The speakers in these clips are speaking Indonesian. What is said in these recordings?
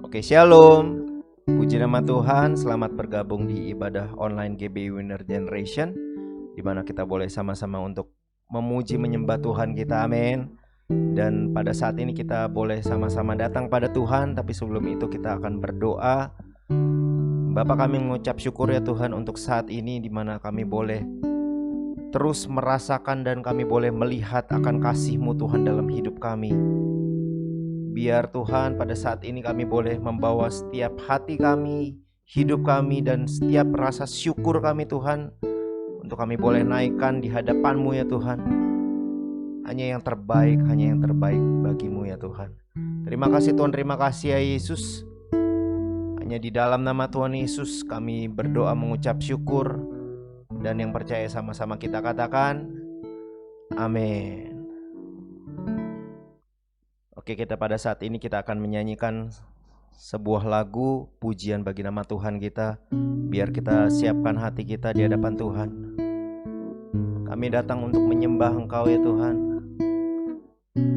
Oke, shalom. Puji nama Tuhan, selamat bergabung di ibadah online GBI Winner Generation, di mana kita boleh sama-sama untuk memuji menyembah Tuhan kita, amin. Dan pada saat ini kita boleh sama-sama datang pada Tuhan, tapi sebelum itu kita akan berdoa. Bapa, kami mengucap syukur ya Tuhan untuk saat ini di mana kami boleh terus merasakan dan kami boleh melihat akan kasih-Mu Tuhan dalam hidup kami. Biar Tuhan pada saat ini kami boleh membawa setiap hati kami, hidup kami, dan setiap rasa syukur kami Tuhan, untuk kami boleh naikkan di hadapan-Mu ya Tuhan. Hanya yang terbaik bagi-Mu ya Tuhan. Terima kasih Tuhan, terima kasih ya Yesus. Hanya di dalam nama Tuhan Yesus kami berdoa mengucap syukur. Dan yang percaya sama-sama kita katakan amin. Oke, kita pada saat ini kita akan menyanyikan sebuah lagu pujian bagi nama Tuhan kita. Biar kita siapkan hati kita di hadapan Tuhan. Kami datang untuk menyembah Engkau ya Tuhan.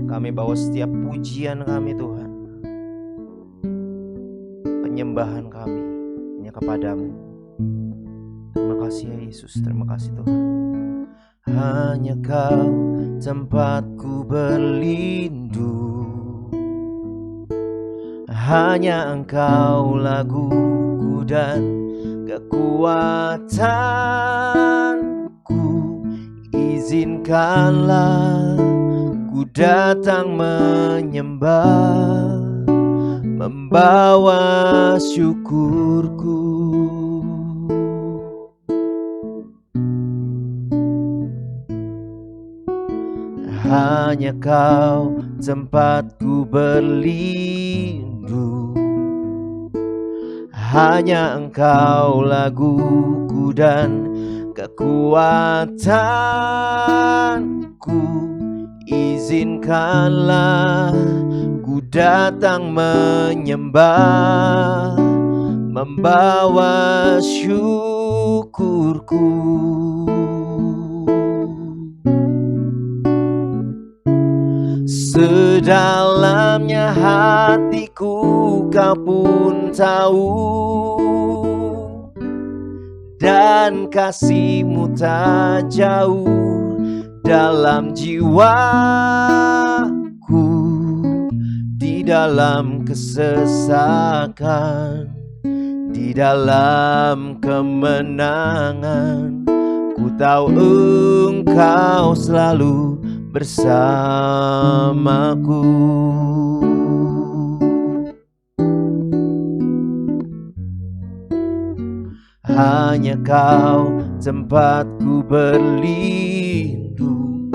Kami bawa setiap pujian kami Tuhan, penyembahan kami hanya kepadamu. Terima kasih ya Yesus, terima kasih Tuhan. Hanya Kau tempatku berlindung, hanya Engkau laguku dan kekuatanku. Izinkanlah ku datang menyembah, membawa syukurku. Hanya Kau tempatku berlindung, hanya Engkau laguku dan kekuatanku. Izinkanlah ku datang menyembah, membawa syukurku. Sedalamnya hatiku Kau pun tahu, dan kasih-Mu tak jauh dalam jiwaku. Di dalam kesesakan, di dalam kemenangan, ku tahu Engkau selalu bersamaku. Hanya Kau tempatku berlindung,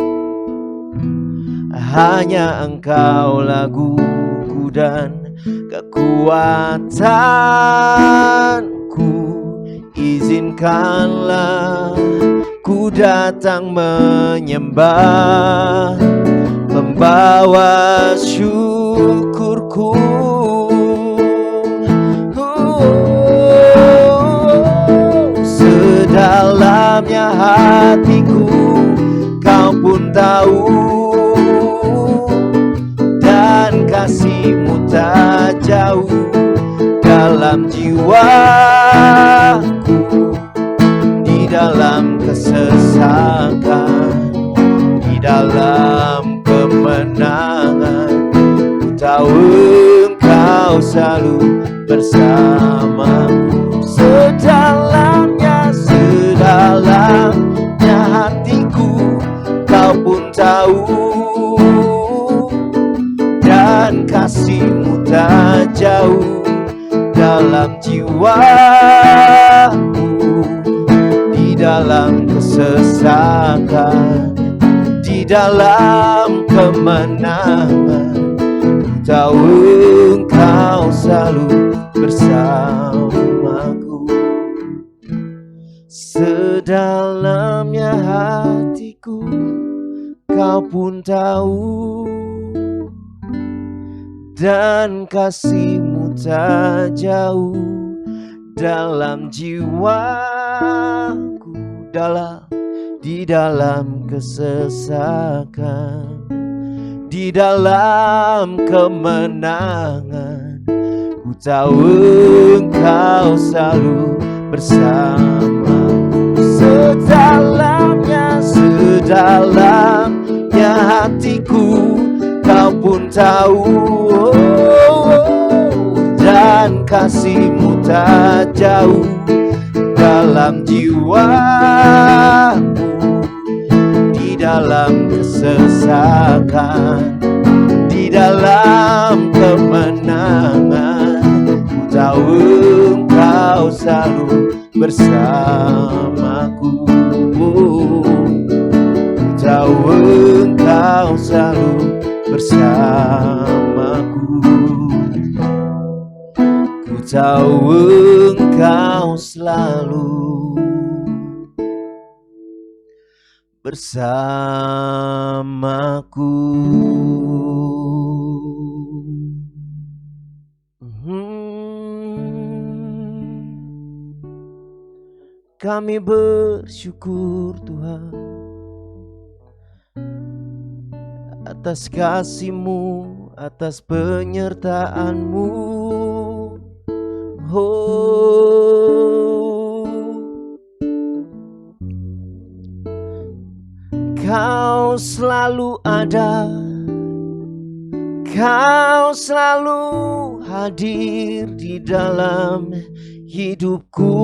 hanya Engkau laguku dan kekuatanku. Izinkanlah ku datang menyembah, membawa syukurku. Sedalamnya hatiku Kau pun tahu, dan kasih-Mu tak jauh dalam jiwaku. Di dalam kesesakan, di dalam kemenangan, ku tahu Engkau selalu bersamaku. Sedalamnya hatiku Kau pun tahu, dan kasih-Mu tak jauh dalam jiwaku. Di dalam kesesakan, di dalam kemenangan, ku tahu Engkau selalu bersamaku. Sedalamnya hatiku Kau pun tahu, dan kasih-Mu tak jauh dalam jiwaku. Di dalam kesesakan, di dalam kemenangan, ku tahu Engkau selalu bersama. Sedalamnya hatiku, Kau pun tahu, dan kasih-Mu tak jauh dalam jiwaku. Di dalam kesesakan, di dalam kemenangan, ku tahu Engkau selalu bersamaku. Ku tahu Engkau selalu bersamaku. Ku tahu Engkau selalu bersamaku. Kami bersyukur Tuhan atas kasih-Mu, atas penyertaan-Mu. Kau selalu ada, Kau selalu hadir di dalam hidupku.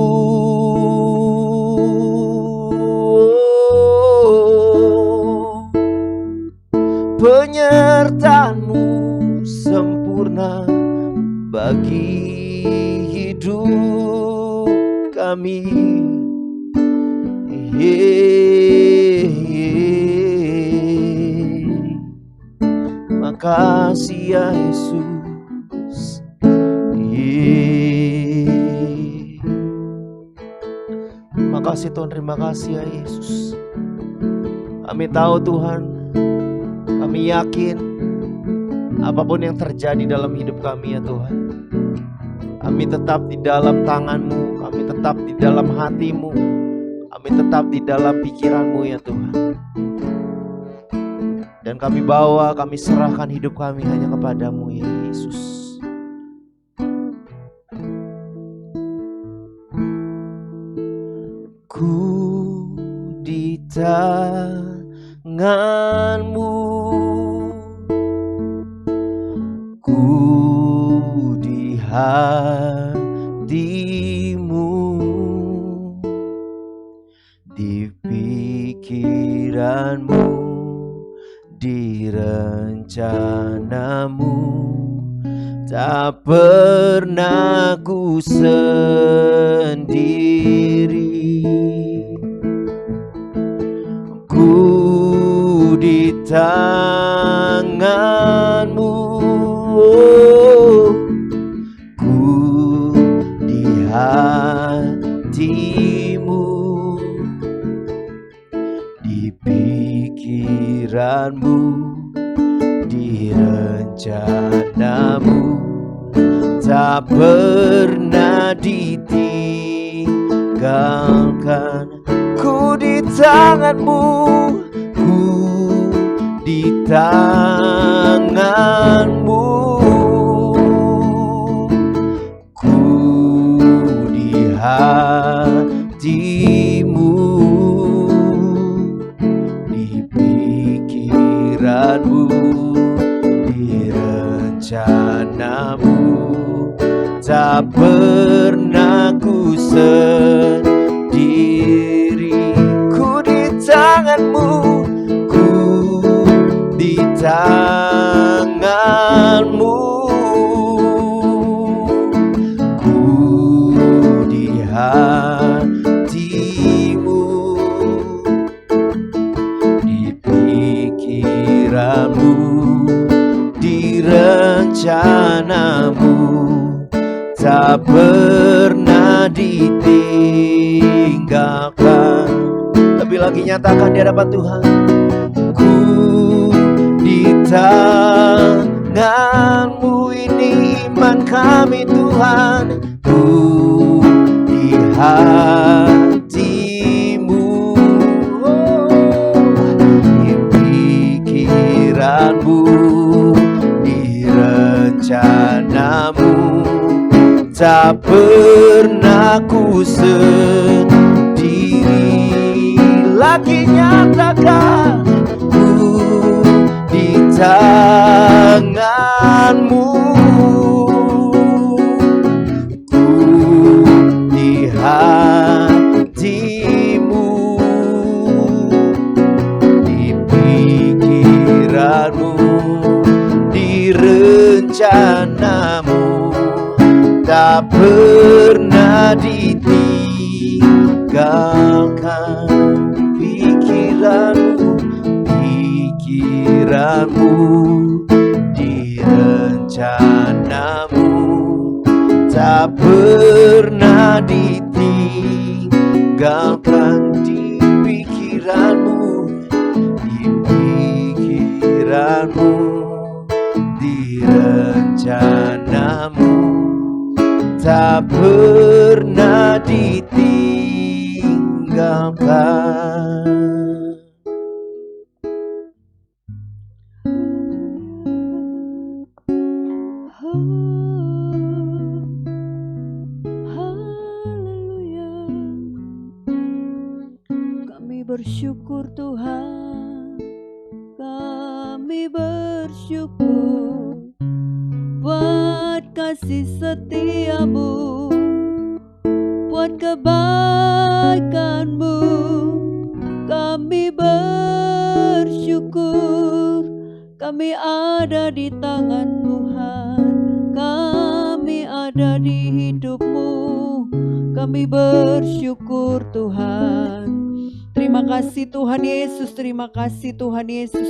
Penyertaan-Mu sempurna bagi hidup kami. Makasih ya Yesus. Makasih Tuhan, terima kasih ya Yesus. Kami tahu Tuhan, kami yakin apapun yang terjadi dalam hidup kami ya Tuhan, kami tetap di dalam tangan-Mu, kami tetap di dalam hati-Mu, kami tetap di dalam pikiran-Mu ya Tuhan. Dan kami bawa, kami serahkan hidup kami hanya kepada-Mu ya Yesus. Ku di tangan-Mu, ku di hati-Mu, di pikiran-Mu, di rencana-Mu. Tak pernah ku sendiri. Ku di tangan-Mu, ku di hati-Mu, di pikiran-Mu, di rencana-Mu. Tak pernah ditinggalkan. Ku di tangan-Mu, ku di tangan-Mu, ku di hati-Mu, di pikiran-Mu, di rencana-Mu. Tak pernah ku sendiri. Ku di tangan-Mu, ku di tangan-Mu, ku di hati-Mu, di pikiran-Mu, di rencana-Mu. Tak pernah ditinggalkan. Lebih lagi nyatakan di hadapan Tuhan. Ku di tangan-Mu, ini iman kami Tuhan. Ku di hati-Mu, di pikiran-Mu, di rencana-Mu. tak pernah ku sendiri, lagi nyatakan ku di tanganmu, ku di hatimu, di pikiranmu, di rencanamu, tak pernah ditinggalkan. Pikiranmu, di rencanamu, tak pernah ditinggalkan. Di pikiranmu, di rencanamu, tak pernah ditinggalkan. Haleluya. Kami bersyukur Tuhan, kami bersyukur buat kasih setiamu, buat kebaikanmu. Kami bersyukur, kami ada di tangan Tuhan, kami ada di hidupmu. Kami bersyukur Tuhan. Terima kasih Tuhan Yesus, terima kasih Tuhan Yesus.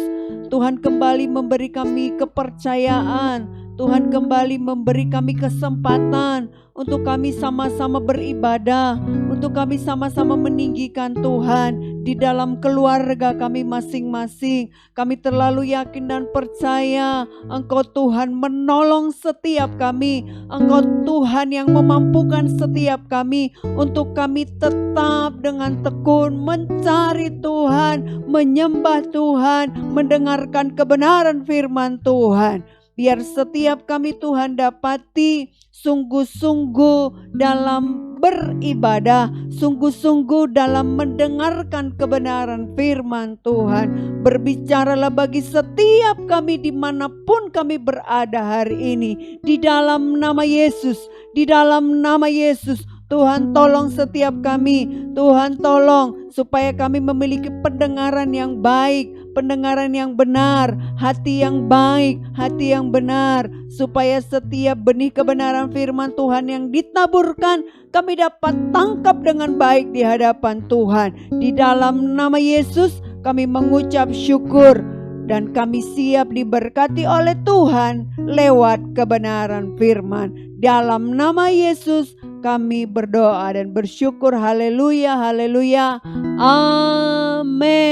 Tuhan kembali memberi kami kepercayaan, Tuhan kembali memberi kami kesempatan untuk kami sama-sama beribadah, untuk kami sama-sama meninggikan Tuhan di dalam keluarga kami masing-masing. Kami terlalu yakin dan percaya Engkau Tuhan menolong setiap kami, Engkau Tuhan yang memampukan setiap kami untuk kami tetap dengan tekun mencari Tuhan, menyembah Tuhan, mendengarkan kebenaran firman Tuhan. Biar setiap kami Tuhan dapati sungguh-sungguh dalam beribadah, sungguh-sungguh dalam mendengarkan kebenaran firman Tuhan. Berbicaralah bagi setiap kami dimanapun kami berada hari ini. Di dalam nama Yesus, di dalam nama Yesus. Tuhan tolong setiap kami, Tuhan tolong supaya kami memiliki pendengaran yang baik, pendengaran yang benar, hati yang baik, hati yang benar, supaya setiap benih kebenaran firman Tuhan yang ditaburkan kami dapat tangkap dengan baik di hadapan Tuhan. Di dalam nama Yesus kami mengucap syukur dan kami siap diberkati oleh Tuhan lewat kebenaran firman. Dalam nama Yesus kami berdoa dan bersyukur. Haleluya, haleluya, amin.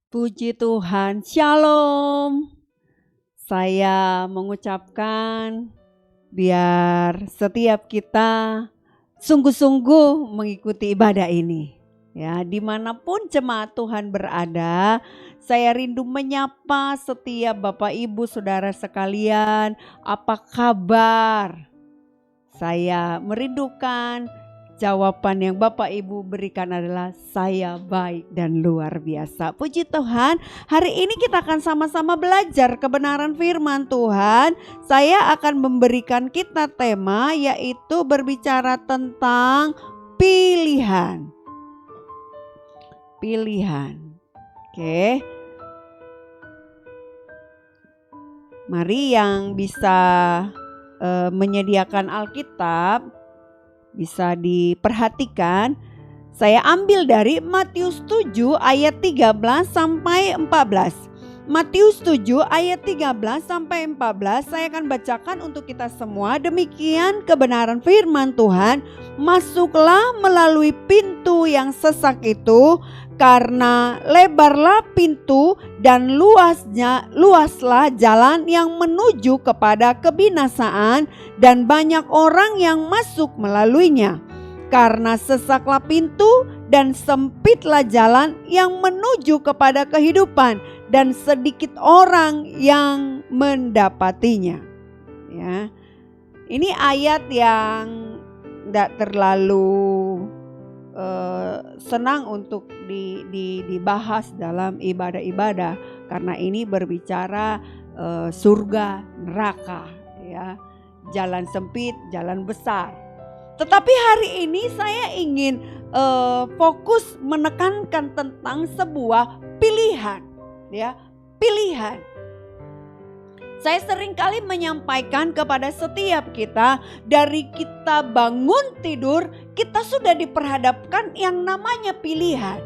Puji Tuhan, shalom. Saya mengucapkan biar setiap kita sungguh-sungguh mengikuti ibadah ini. Ya, dimanapun jemaat Tuhan berada, saya rindu menyapa setiap Bapak Ibu Saudara sekalian. Apa kabar? Saya merindukan jawaban yang Bapak Ibu berikan adalah saya baik dan luar biasa. Puji Tuhan, hari ini kita akan sama-sama belajar kebenaran firman Tuhan. Saya akan memberikan kita tema yaitu berbicara tentang pilihan. Pilihan. Oke. Mari yang bisa menyediakan Alkitab bisa diperhatikan. Saya ambil dari Matius 7 ayat 13 sampai 14. Matius 7 ayat 13 sampai 14 saya akan bacakan untuk kita semua. Demikian kebenaran firman Tuhan. Masuklah melalui pintu yang sesak itu, karena lebarlah pintu dan luaslah jalan yang menuju kepada kebinasaan, dan banyak orang yang masuk melaluinya. Karena sesaklah pintu dan sempitlah jalan yang menuju kepada kehidupan, dan sedikit orang yang mendapatinya. Ya, Ini ayat yang tidak terlalu senang untuk dibahas dalam ibadah-ibadah, karena ini berbicara surga neraka, ya, jalan sempit, jalan besar. Tetapi hari ini saya ingin fokus menekankan tentang sebuah pilihan, ya, pilihan. Saya seringkali menyampaikan kepada setiap kita, dari kita bangun tidur, kita sudah diperhadapkan yang namanya pilihan.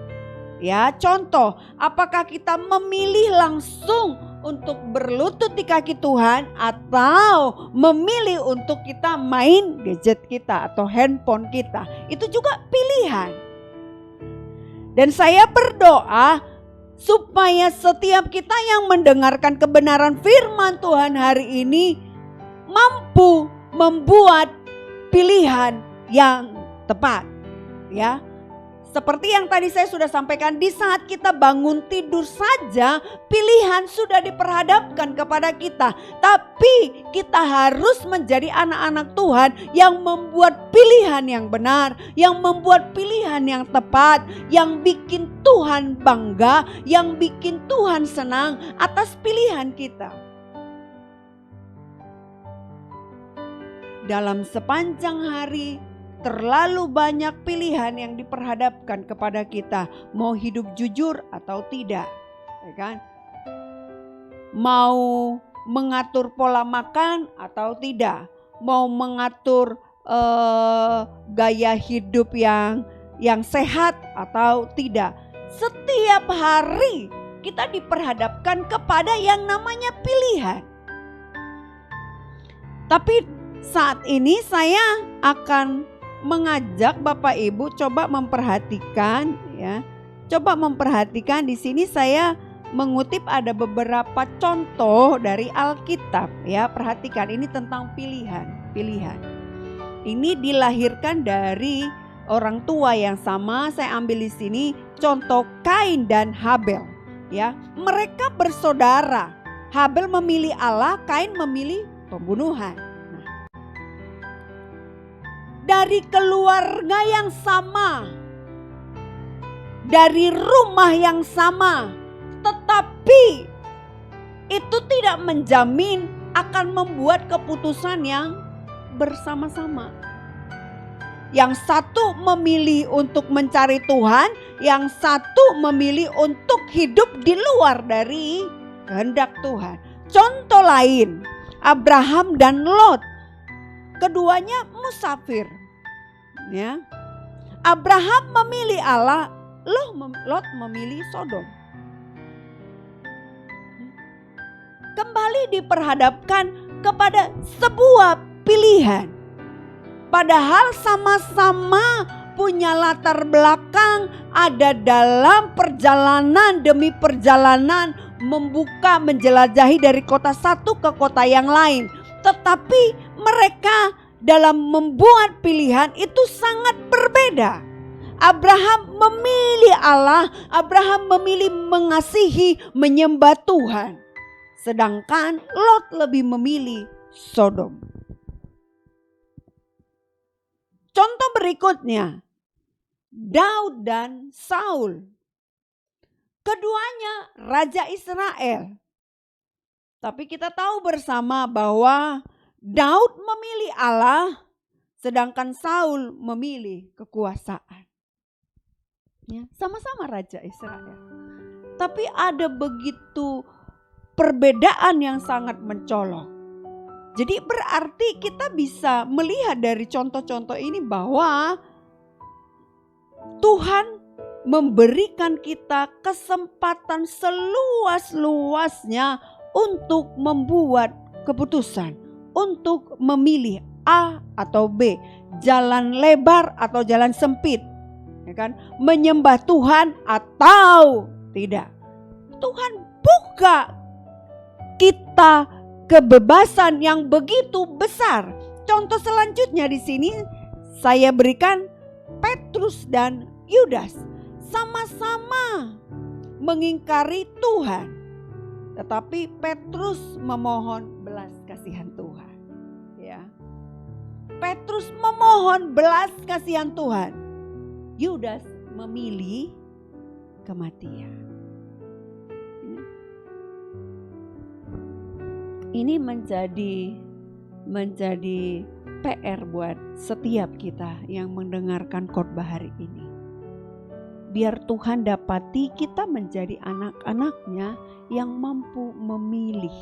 Ya, contoh, apakah kita memilih langsung untuk berlutut di kaki Tuhan, atau memilih untuk kita main gadget kita atau handphone kita. Itu juga pilihan. Dan saya berdoa supaya setiap kita yang mendengarkan kebenaran firman Tuhan hari ini mampu membuat pilihan yang tepat, ya. Seperti yang tadi saya sudah sampaikan, di saat kita bangun tidur saja pilihan sudah diperhadapkan kepada kita. Tapi kita harus menjadi anak-anak Tuhan yang membuat pilihan yang benar, yang membuat pilihan yang tepat, yang bikin Tuhan bangga, yang bikin Tuhan senang atas pilihan kita. Dalam sepanjang hari terlalu banyak pilihan yang diperhadapkan kepada kita, mau hidup jujur atau tidak, ya kan? Mau mengatur pola makan atau tidak, mau mengatur gaya hidup yang sehat atau tidak. Setiap hari kita diperhadapkan kepada yang namanya pilihan. Tapi saat ini saya akan mengajak Bapak Ibu coba memperhatikan, ya. Coba memperhatikan, di sini saya mengutip ada beberapa contoh dari Alkitab, ya. Perhatikan, ini tentang pilihan. Ini dilahirkan dari orang tua yang sama. Saya ambil di sini contoh Kain dan Habel, ya. Mereka bersaudara. Habel memilih Allah, Kain memilih pembunuhan. Dari keluarga yang sama, dari rumah yang sama, tetapi itu tidak menjamin akan membuat keputusan yang bersama-sama. Yang satu memilih untuk mencari Tuhan, yang satu memilih untuk hidup di luar dari kehendak Tuhan. Contoh lain, Abraham dan Lot. Keduanya musafir, ya. Abraham memilih Allah, Lot memilih Sodom. Kembali diperhadapkan kepada sebuah pilihan. Padahal sama-sama punya latar belakang, ada dalam perjalanan demi perjalanan, membuka, menjelajahi dari kota satu ke kota yang lain. Tetapi mereka dalam membuat pilihan itu sangat berbeda. Abraham memilih Allah, Abraham memilih mengasihi, menyembah Tuhan. Sedangkan Lot lebih memilih Sodom. Contoh berikutnya, Daud dan Saul. Keduanya raja Israel. Tapi kita tahu bersama bahwa Daud memilih Allah, sedangkan Saul memilih kekuasaan. Ya, sama-sama raja Israel. Tapi ada begitu perbedaan yang sangat mencolok. Jadi berarti kita bisa melihat dari contoh-contoh ini bahwa Tuhan memberikan kita kesempatan seluas-luasnya untuk membuat keputusan, untuk memilih A atau B, jalan lebar atau jalan sempit, ya kan? Menyembah Tuhan atau tidak. Tuhan buka kita kebebasan yang begitu besar. Contoh selanjutnya di sini saya berikan Petrus dan Yudas, sama-sama mengingkari Tuhan. Tetapi Petrus memohon belas kasihan Tuhan, ya. Petrus memohon belas kasihan Tuhan. Yudas memilih kematian. Ini menjadi PR buat setiap kita yang mendengarkan khotbah hari ini. Biar Tuhan dapati kita menjadi anak-anaknya yang mampu memilih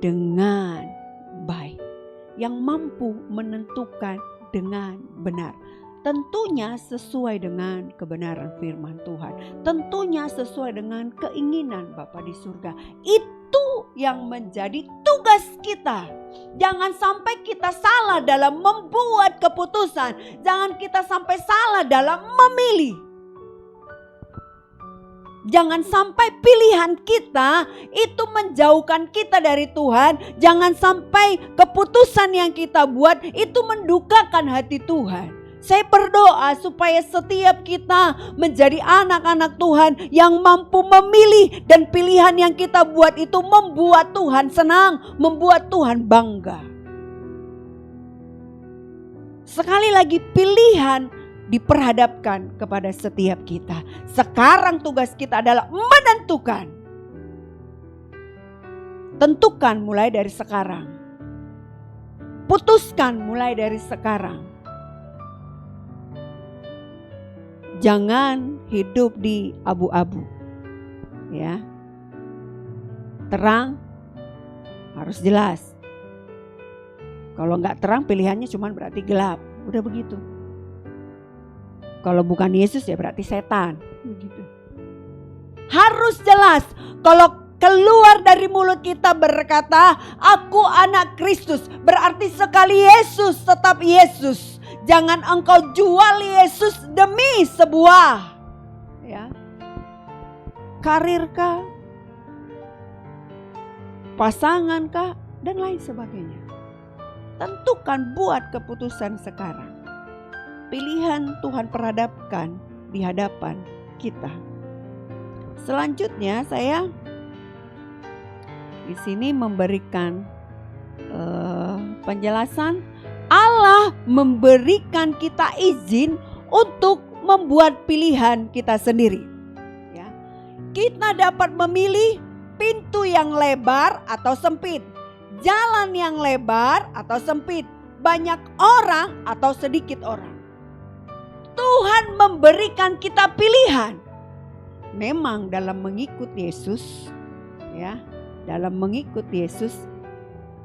dengan baik, yang mampu menentukan dengan benar. Tentunya sesuai dengan kebenaran firman Tuhan. Tentunya sesuai dengan keinginan Bapa di surga. Itu yang menjadi tugas kita. Jangan sampai kita salah dalam membuat keputusan. Jangan kita sampai salah dalam memilih. Jangan sampai pilihan kita itu menjauhkan kita dari Tuhan. Jangan sampai keputusan yang kita buat itu mendukakan hati Tuhan. Saya berdoa supaya setiap kita menjadi anak-anak Tuhan yang mampu memilih, dan pilihan yang kita buat itu membuat Tuhan senang, membuat Tuhan bangga. Sekali lagi, pilihan diperhadapkan kepada setiap kita. Sekarang tugas kita adalah menentukan. Tentukan mulai dari sekarang. Putuskan mulai dari sekarang. Jangan hidup di abu-abu. Ya. Terang harus jelas. Kalau nggak terang, pilihannya cuma berarti gelap. Udah begitu. Kalau bukan Yesus ya berarti setan. Begitu. Harus jelas. Kalau keluar dari mulut kita berkata, aku anak Kristus, berarti sekali Yesus tetap Yesus. Jangan engkau jual Yesus demi sebuah karir kah, pasangan kah, dan lain sebagainya. Tentukan, buat keputusan sekarang. Pilihan Tuhan perhadapkan di hadapan kita. Selanjutnya saya di sini memberikan penjelasan. Allah memberikan kita izin untuk membuat pilihan kita sendiri. Ya. Kita dapat memilih pintu yang lebar atau sempit, jalan yang lebar atau sempit, banyak orang atau sedikit orang. Tuhan memberikan kita pilihan. Memang dalam mengikut Yesus, dalam mengikut Yesus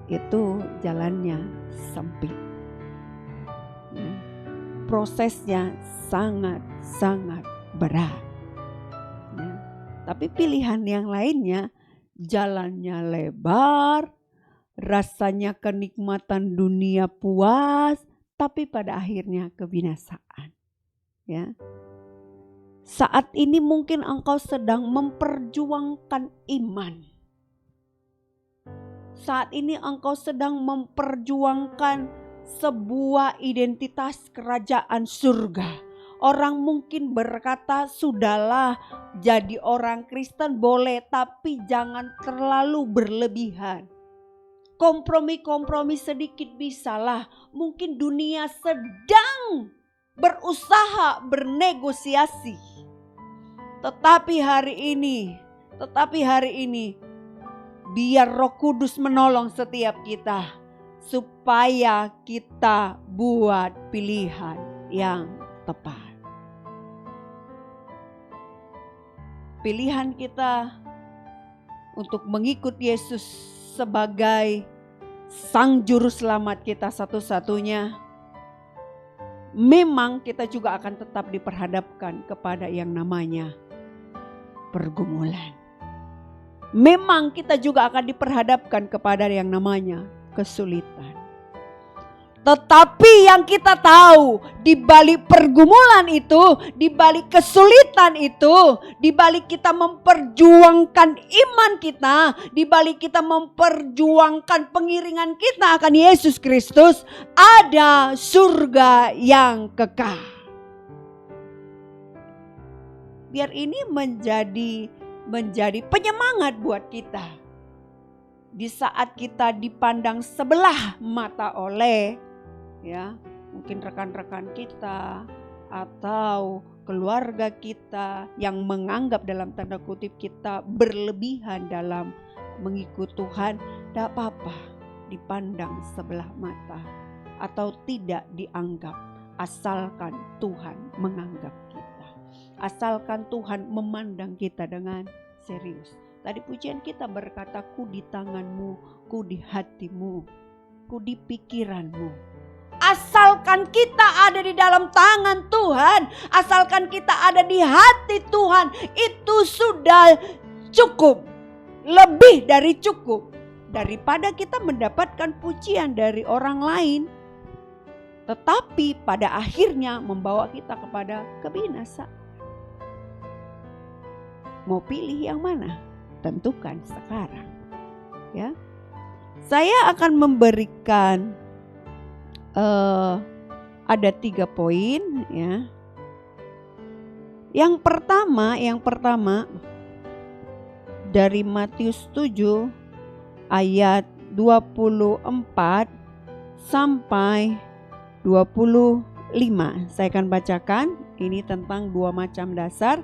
itu jalannya sempit. Prosesnya sangat-sangat berat. Tapi pilihan yang lainnya jalannya lebar, rasanya kenikmatan dunia puas, tapi pada akhirnya kebinasaan. Ya. Saat ini mungkin engkau sedang memperjuangkan iman. Saat ini engkau sedang memperjuangkan sebuah identitas kerajaan surga. Orang mungkin berkata, sudahlah, jadi orang Kristen boleh, tapi jangan terlalu berlebihan. Kompromi-kompromi sedikit bisalah. Mungkin dunia sedang berusaha bernegosiasi. Tetapi hari ini biar Roh Kudus menolong setiap kita supaya kita buat pilihan yang tepat. Pilihan kita untuk mengikut Yesus sebagai Sang Juru Selamat kita satu-satunya, memang kita juga akan tetap diperhadapkan kepada yang namanya pergumulan. Memang kita juga akan diperhadapkan kepada yang namanya kesulitan. Tetapi yang kita tahu, di balik pergumulan itu, di balik kesulitan itu, di balik kita memperjuangkan iman kita, di balik kita memperjuangkan pengiringan kita akan Yesus Kristus, ada surga yang kekal. Biar ini menjadi penyemangat buat kita. Di saat kita dipandang sebelah mata oleh ya, mungkin rekan-rekan kita atau keluarga kita yang menganggap dalam tanda kutip kita berlebihan dalam mengikut Tuhan, tidak apa-apa dipandang sebelah mata atau tidak dianggap, asalkan Tuhan menganggap kita, asalkan Tuhan memandang kita dengan serius. Tadi pujian kita berkata, ku di tanganmu, ku di hatimu, ku di pikiranmu. Asalkan kita ada di dalam tangan Tuhan, asalkan kita ada di hati Tuhan, itu sudah cukup, lebih dari cukup, daripada kita mendapatkan pujian dari orang lain, tetapi pada akhirnya membawa kita kepada kebinasaan. Mau pilih yang mana? Tentukan sekarang. Ya, saya akan memberikan ada 3 poin, ya. Yang pertama dari Matius 7 ayat 24 sampai 25. Saya akan bacakan, ini tentang 2 macam dasar.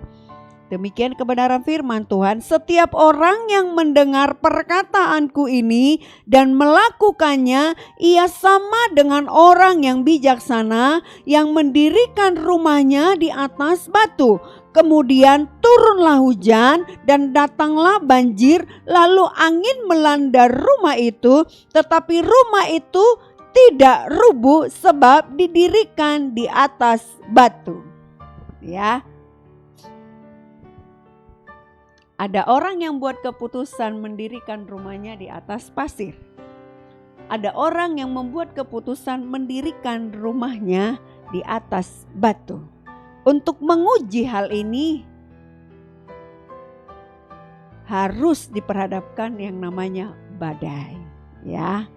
Demikian kebenaran firman Tuhan, setiap orang yang mendengar perkataanku ini dan melakukannya, ia sama dengan orang yang bijaksana yang mendirikan rumahnya di atas batu. Kemudian turunlah hujan dan datanglah banjir, lalu angin melanda rumah itu, tetapi rumah itu tidak rubuh sebab didirikan di atas batu. Ya. Ada orang yang buat keputusan mendirikan rumahnya di atas pasir. Ada orang yang membuat keputusan mendirikan rumahnya di atas batu. Untuk menguji hal ini harus diperhadapkan yang namanya badai, ya.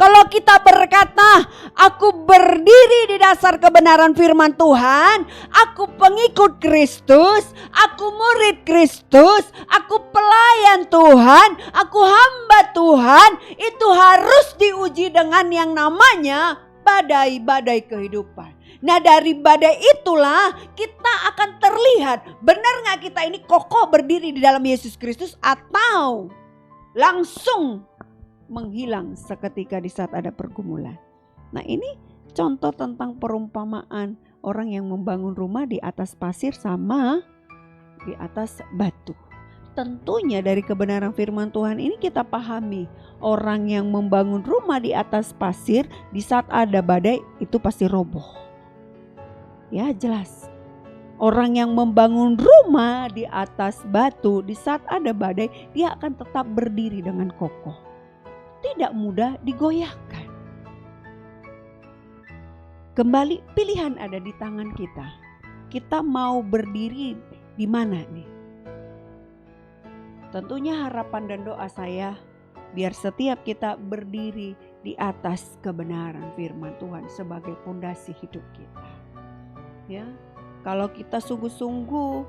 Kalau kita berkata, aku berdiri di dasar kebenaran firman Tuhan, aku pengikut Kristus, aku murid Kristus, aku pelayan Tuhan, aku hamba Tuhan, itu harus diuji dengan yang namanya badai-badai kehidupan. Nah, dari badai itulah kita akan terlihat, benar gak kita ini kokoh berdiri di dalam Yesus Kristus atau langsung menghilang seketika di saat ada pergumulan. Nah, ini contoh tentang perumpamaan orang yang membangun rumah di atas pasir sama di atas batu. Tentunya dari kebenaran firman Tuhan ini kita pahami, orang yang membangun rumah di atas pasir di saat ada badai itu pasti roboh. Ya, jelas. Orang yang membangun rumah di atas batu di saat ada badai, dia akan tetap berdiri dengan kokoh. Tidak mudah digoyahkan. Kembali, pilihan ada di tangan kita. Kita mau berdiri di mana nih? Tentunya harapan dan doa saya biar setiap kita berdiri di atas kebenaran firman Tuhan sebagai pondasi hidup kita. Ya, kalau kita sungguh-sungguh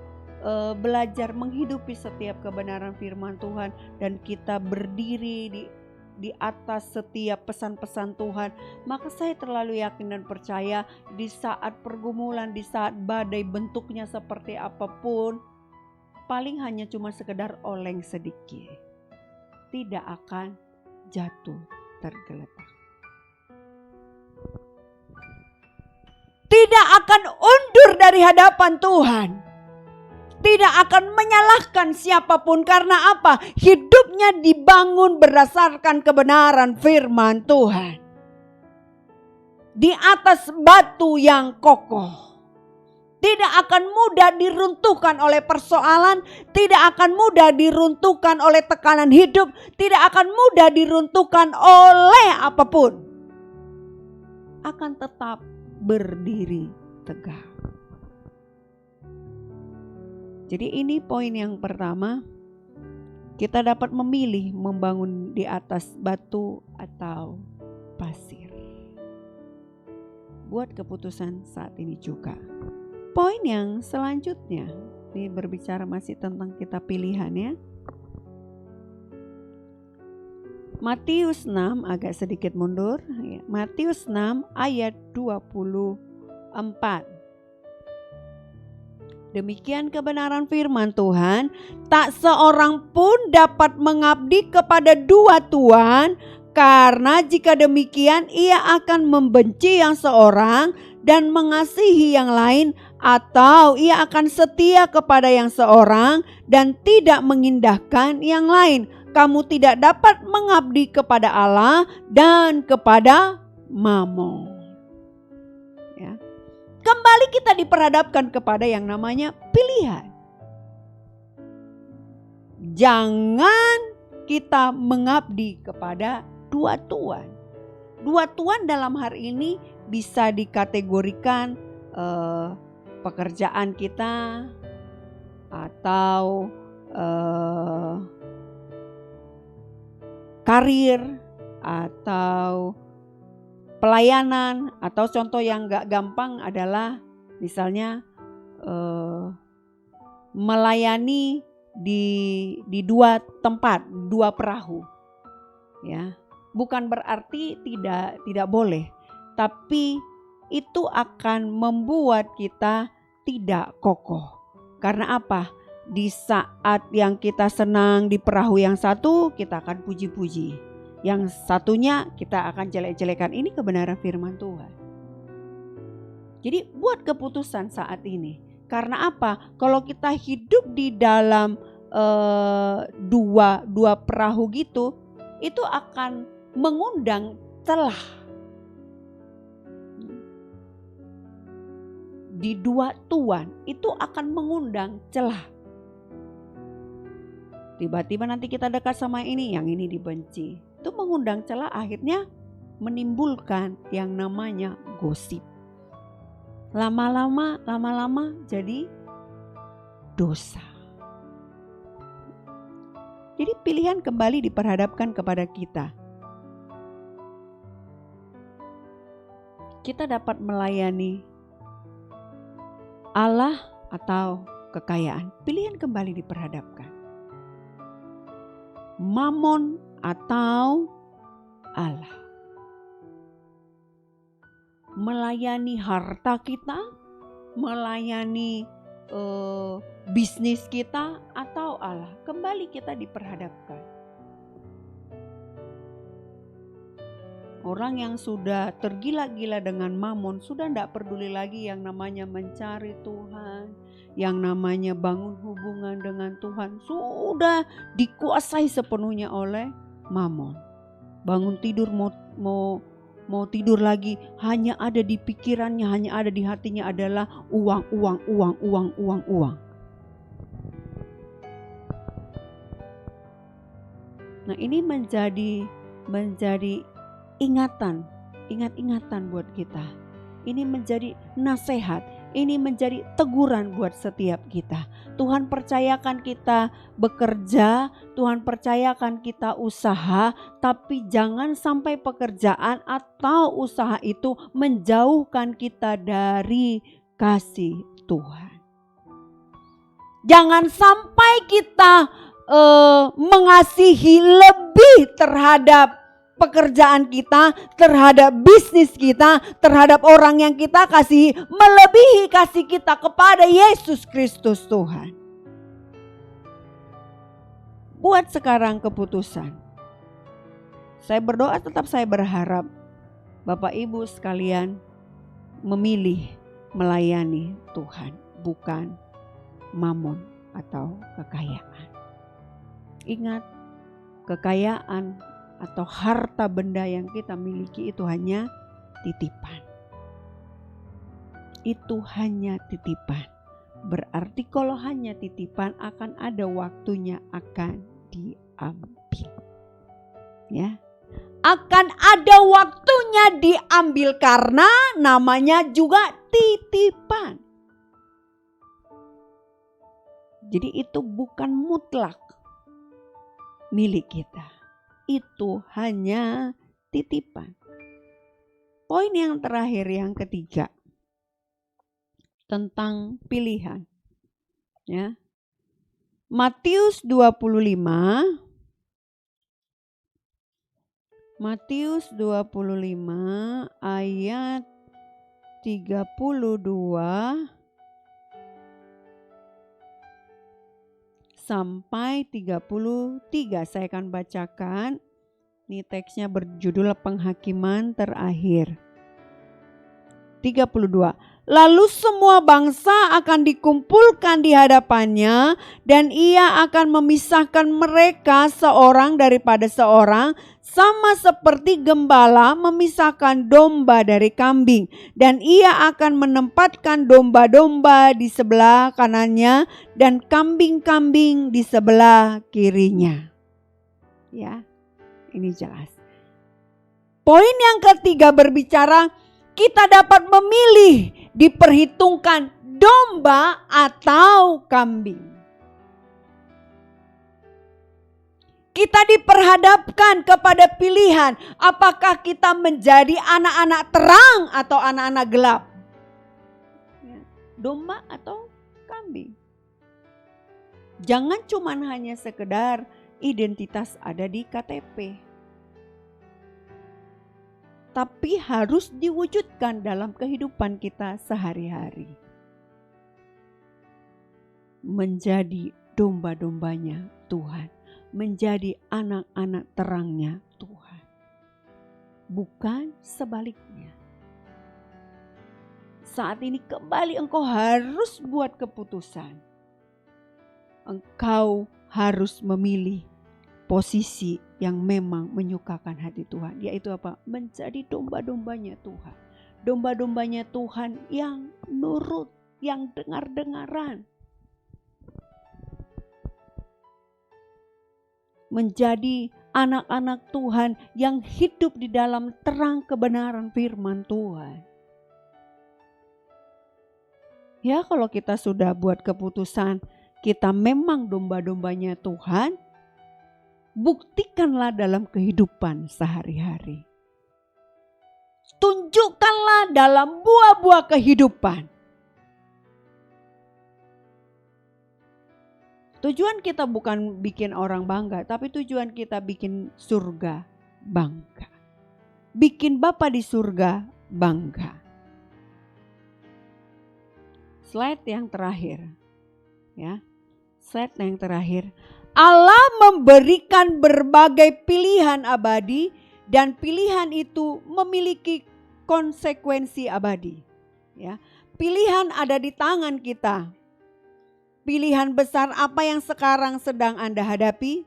belajar menghidupi setiap kebenaran firman Tuhan dan kita berdiri di atas setiap pesan-pesan Tuhan, maka saya terlalu yakin dan percaya di saat pergumulan, di saat badai bentuknya seperti apapun, paling hanya cuma sekedar oleng sedikit, tidak akan jatuh tergeletak. Tidak akan undur dari hadapan Tuhan. Tidak akan menyalahkan siapapun, karena apa? Hidupnya dibangun berdasarkan kebenaran firman Tuhan. Di atas batu yang kokoh. Tidak akan mudah diruntuhkan oleh persoalan, tidak akan mudah diruntuhkan oleh tekanan hidup, tidak akan mudah diruntuhkan oleh apapun. Akan tetap berdiri tegak. Jadi ini poin yang pertama, kita dapat memilih membangun di atas batu atau pasir. Buat keputusan saat ini juga. Poin yang selanjutnya, ini berbicara masih tentang kita pilihan, ya. Matius 6, agak sedikit mundur. Matius 6 ayat 24. Demikian kebenaran firman Tuhan, tak seorang pun dapat mengabdi kepada dua tuan, karena jika demikian ia akan membenci yang seorang dan mengasihi yang lain, atau ia akan setia kepada yang seorang dan tidak mengindahkan yang lain. Kamu tidak dapat mengabdi kepada Allah dan kepada Mamon. Ya. Kembali kita diperhadapkan kepada yang namanya pilihan. Jangan kita mengabdi kepada dua tuan. Dua tuan dalam hari ini bisa dikategorikan pekerjaan kita atau karir atau pelayanan, atau contoh yang gak gampang adalah misalnya melayani di dua tempat, dua perahu. Ya, bukan berarti tidak boleh, tapi itu akan membuat kita tidak kokoh. Karena apa? Di saat yang kita senang di perahu yang satu, kita akan puji-puji. Yang satunya kita akan jelek-jelekan. Ini kebenaran firman Tuhan. Jadi buat keputusan saat ini. Karena apa? Kalau kita hidup di dalam dua perahu gitu, itu akan mengundang celah. Di dua tuan itu akan mengundang celah. Tiba-tiba nanti kita dekat sama ini, yang ini dibenci. Itu mengundang celah, akhirnya menimbulkan yang namanya gosip. Lama-lama jadi dosa. Jadi pilihan kembali diperhadapkan kepada kita. Kita dapat melayani Allah atau kekayaan. Pilihan kembali diperhadapkan. Mamon atau Allah. Melayani harta kita, melayani bisnis kita atau Allah. Kembali kita diperhadapkan. Orang yang sudah tergila-gila dengan mamon sudah tidak peduli lagi yang namanya mencari Tuhan, yang namanya bangun hubungan dengan Tuhan, sudah dikuasai sepenuhnya oleh mamon. Bangun tidur mau tidur lagi, hanya ada di pikirannya, hanya ada di hatinya adalah uang. Nah, ini menjadi ingatan buat kita. Ini menjadi nasihat, ini menjadi teguran buat setiap kita. Tuhan percayakan kita bekerja, Tuhan percayakan kita usaha, tapi jangan sampai pekerjaan atau usaha itu menjauhkan kita dari kasih Tuhan. Jangan sampai kita mengasihi lebih terhadap pekerjaan kita, terhadap bisnis kita, terhadap orang yang kita kasihi, melebihi kasih kita kepada Yesus Kristus Tuhan. Buat sekarang keputusan. Saya berdoa, tetap saya berharap Bapak Ibu sekalian memilih melayani Tuhan, bukan mamon atau kekayaan. Ingat, kekayaan atau harta benda yang kita miliki itu hanya titipan. Itu hanya titipan. Berarti kalau hanya titipan akan ada waktunya akan diambil. Ya. Akan ada waktunya diambil karena namanya juga titipan. Jadi itu bukan mutlak milik kita. Itu hanya titipan. Poin yang terakhir, yang ketiga, tentang pilihan. Ya. Matius 25 Matius 25 ayat 32 sampai 33. Saya akan bacakan. Ini teksnya berjudul Penghakiman Terakhir. 32. Lalu semua bangsa akan dikumpulkan di hadapannya dan ia akan memisahkan mereka seorang daripada seorang, sama seperti gembala memisahkan domba dari kambing, dan ia akan menempatkan domba-domba di sebelah kanannya dan kambing-kambing di sebelah kirinya. Ya, ini jelas. Poin yang ketiga berbicara kita dapat memilih, diperhitungkan domba atau kambing. Kita diperhadapkan kepada pilihan, apakah kita menjadi anak-anak terang atau anak-anak gelap? Domba atau kambing? Jangan cuman hanya sekedar identitas ada di KTP. Tapi harus diwujudkan dalam kehidupan kita sehari-hari. Menjadi domba-dombanya Tuhan. Menjadi anak-anak terangnya Tuhan. Bukan sebaliknya. Saat ini kembali engkau harus buat keputusan. Engkau harus memilih posisi yang memang menyukakan hati Tuhan. Yaitu apa? Menjadi domba-dombanya Tuhan. Domba-dombanya Tuhan yang nurut, yang dengar-dengaran. Menjadi anak-anak Tuhan yang hidup di dalam terang kebenaran firman Tuhan. Ya, kalau kita sudah buat keputusan, kita memang domba-dombanya Tuhan, buktikanlah dalam kehidupan sehari-hari. Tunjukkanlah dalam buah-buah kehidupan. Tujuan kita bukan bikin orang bangga, tapi tujuan kita bikin surga bangga. Bikin Bapa di surga bangga. Slide yang terakhir. Ya. Slide yang terakhir. Allah memberikan berbagai pilihan abadi dan pilihan itu memiliki konsekuensi abadi. Ya. Pilihan ada di tangan kita. Pilihan besar apa yang sekarang sedang Anda hadapi,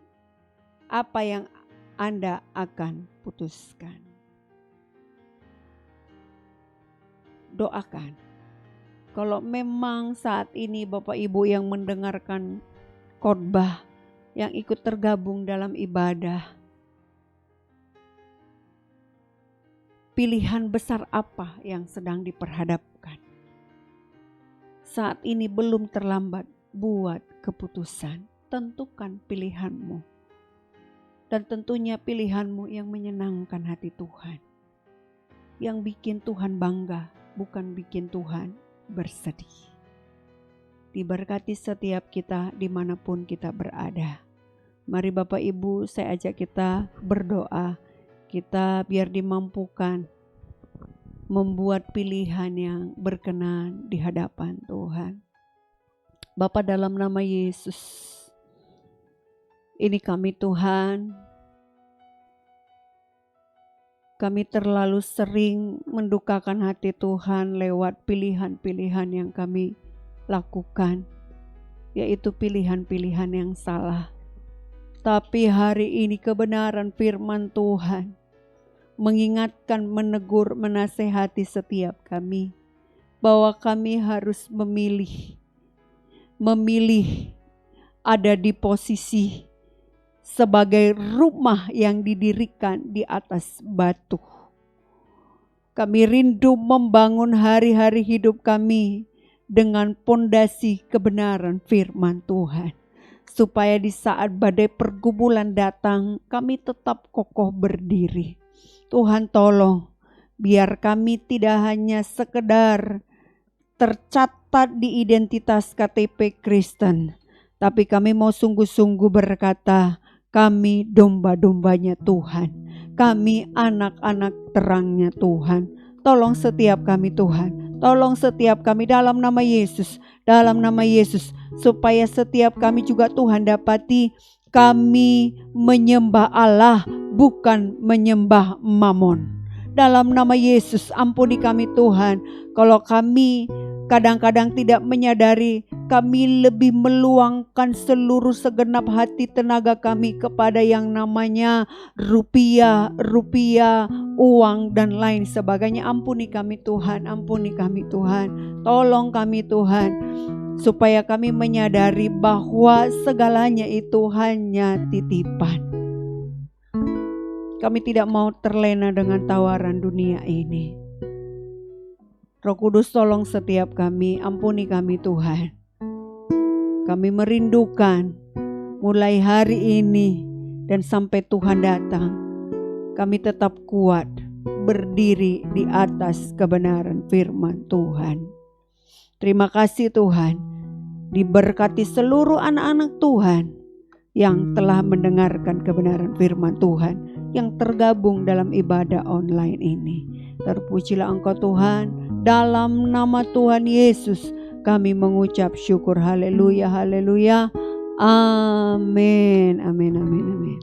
apa yang Anda akan putuskan. Doakan. Kalau memang saat ini Bapak Ibu yang mendengarkan khotbah, yang ikut tergabung dalam ibadah, pilihan besar apa yang sedang diperhadapkan? Saat ini belum terlambat buat keputusan. Tentukan pilihanmu. Dan tentunya pilihanmu yang menyenangkan hati Tuhan. Yang bikin Tuhan bangga, bukan bikin Tuhan bersedih. Diberkati setiap kita dimanapun kita berada. Mari Bapak Ibu, saya ajak kita berdoa. Kita biar dimampukan membuat pilihan yang berkenan di hadapan Tuhan. Bapa, dalam nama Yesus, ini kami Tuhan, kami terlalu sering mendukakan hati Tuhan lewat pilihan-pilihan yang kami lakukan, yaitu pilihan-pilihan yang salah. Tapi hari ini kebenaran firman Tuhan mengingatkan, menegur, menasehati setiap kami bahwa kami harus memilih ada di posisi sebagai rumah yang didirikan di atas batu. Kami rindu membangun hari-hari hidup kami dengan pondasi kebenaran firman Tuhan. Supaya di saat badai pergumulan datang, kami tetap kokoh berdiri. Tuhan tolong, biar kami tidak hanya sekedar tercatat di identitas KTP Kristen, tapi kami mau sungguh-sungguh berkata, Kami domba-dombanya Tuhan. Kami anak-anak terangnya Tuhan. Tolong setiap kami Tuhan. Tolong setiap kami dalam nama Yesus. Dalam nama Yesus. Supaya setiap kami juga Tuhan dapati kami menyembah Allah, bukan menyembah Mamon. Dalam nama Yesus, ampuni kami Tuhan. Kalau kami kadang-kadang tidak menyadari, kami lebih meluangkan seluruh segenap hati tenaga kami kepada yang namanya rupiah, uang dan lain sebagainya. Ampuni kami Tuhan, ampuni kami Tuhan. Tolong kami Tuhan, supaya kami menyadari bahwa segalanya itu hanya titipan. Kami tidak mau terlena dengan tawaran dunia ini. Roh Kudus tolong setiap kami, ampuni kami Tuhan. Kami merindukan mulai hari ini dan sampai Tuhan datang, kami tetap kuat berdiri di atas kebenaran firman Tuhan. Terima kasih Tuhan, diberkati seluruh anak-anak Tuhan yang telah mendengarkan kebenaran firman Tuhan, yang tergabung dalam ibadah online ini. Terpujilah Engkau Tuhan, dalam nama Tuhan Yesus kami mengucap syukur. Haleluya, haleluya. Amin, amin, amin, amin.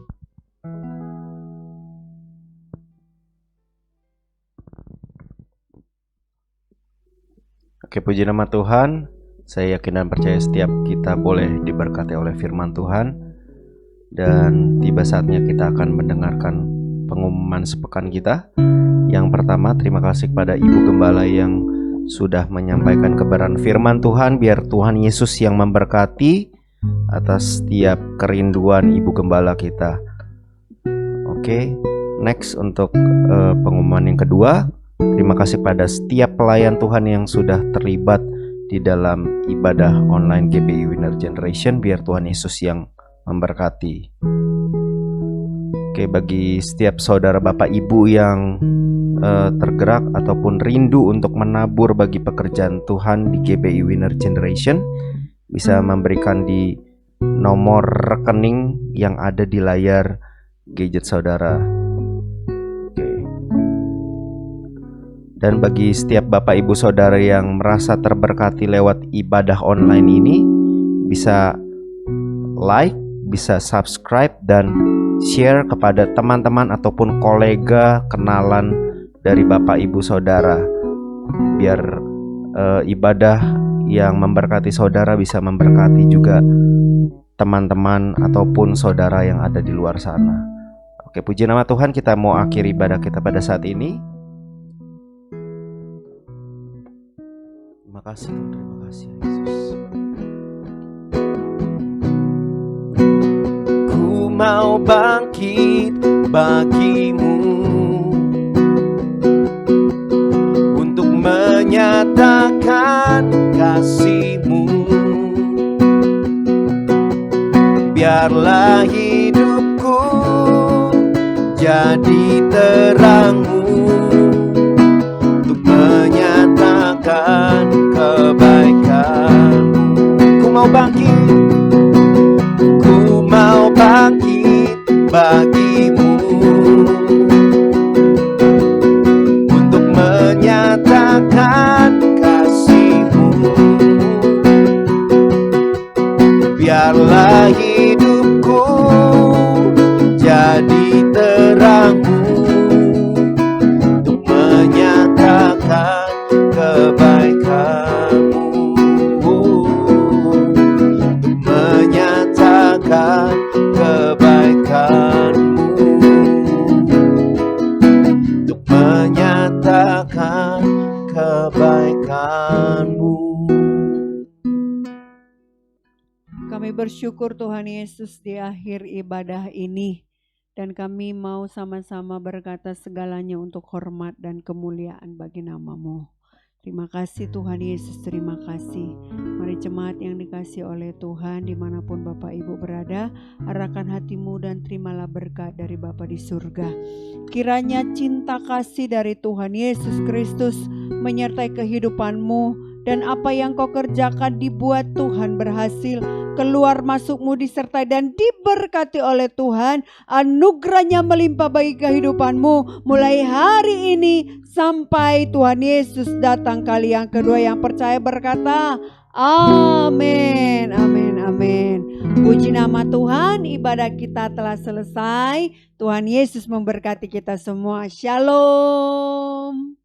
Oke, puji nama Tuhan. Saya yakin dan percaya setiap kita boleh diberkati oleh firman Tuhan. Dan tiba saatnya kita akan mendengarkan pengumuman sepekan kita. Yang pertama, terima kasih kepada Ibu Gembala yang sudah menyampaikan kebenaran firman Tuhan. Biar Tuhan Yesus yang memberkati atas setiap kerinduan Ibu Gembala kita. Oke, next untuk pengumuman yang kedua. Terima kasih pada setiap pelayan Tuhan yang sudah terlibat di dalam ibadah online GBI Winner Generation. Biar Tuhan Yesus yang memberkati. Oke, bagi setiap saudara bapak ibu yang tergerak ataupun rindu untuk menabur bagi pekerjaan Tuhan di GBI Winner Generation, bisa memberikan di nomor rekening yang ada di layar gadget saudara. Oke. Dan bagi setiap bapak ibu saudara yang merasa terberkati lewat ibadah online ini, bisa like, bisa subscribe dan share kepada teman-teman ataupun kolega kenalan dari bapak ibu saudara. Biar ibadah yang memberkati saudara bisa memberkati juga teman-teman ataupun saudara yang ada di luar sana. Oke, puji nama Tuhan, kita mau akhiri ibadah kita pada saat ini. Terima kasih, terima kasih Yesus. Mau bangkit bagimu untuk menyatakan kasih-Mu. Biarlah hidupku jadi terang-Mu untuk menyatakan kebaikan-Mu. Ku mau bangkit, ku mau bangkit bagimu untuk menyatakan kasih-Mu. Biarlah hidupku jadi terang-Mu untuk menyatakan kebaikan-Mu, untuk menyatakan kebaikan-Mu, untuk menyatakan kebaikan-Mu. Kami bersyukur Tuhan Yesus di akhir ibadah ini, dan kami mau sama-sama berkata segalanya untuk hormat dan kemuliaan bagi nama-Mu. Terima kasih Tuhan Yesus, terima kasih. Mari jemaat yang dikasih oleh Tuhan dimanapun Bapak Ibu berada, arahkan hatimu dan terimalah berkat dari Bapa di surga. Kiranya cinta kasih dari Tuhan Yesus Kristus menyertai kehidupanmu dan apa yang kau kerjakan dibuat Tuhan berhasil. Keluar masukmu disertai dan diberkati oleh Tuhan. Anugerahnya melimpah bagi kehidupanmu mulai hari ini sampai Tuhan Yesus datang kali yang kedua. Yang percaya berkata amin, amin, amin. Puji nama Tuhan, ibadah kita telah selesai. Tuhan Yesus memberkati kita semua. Shalom.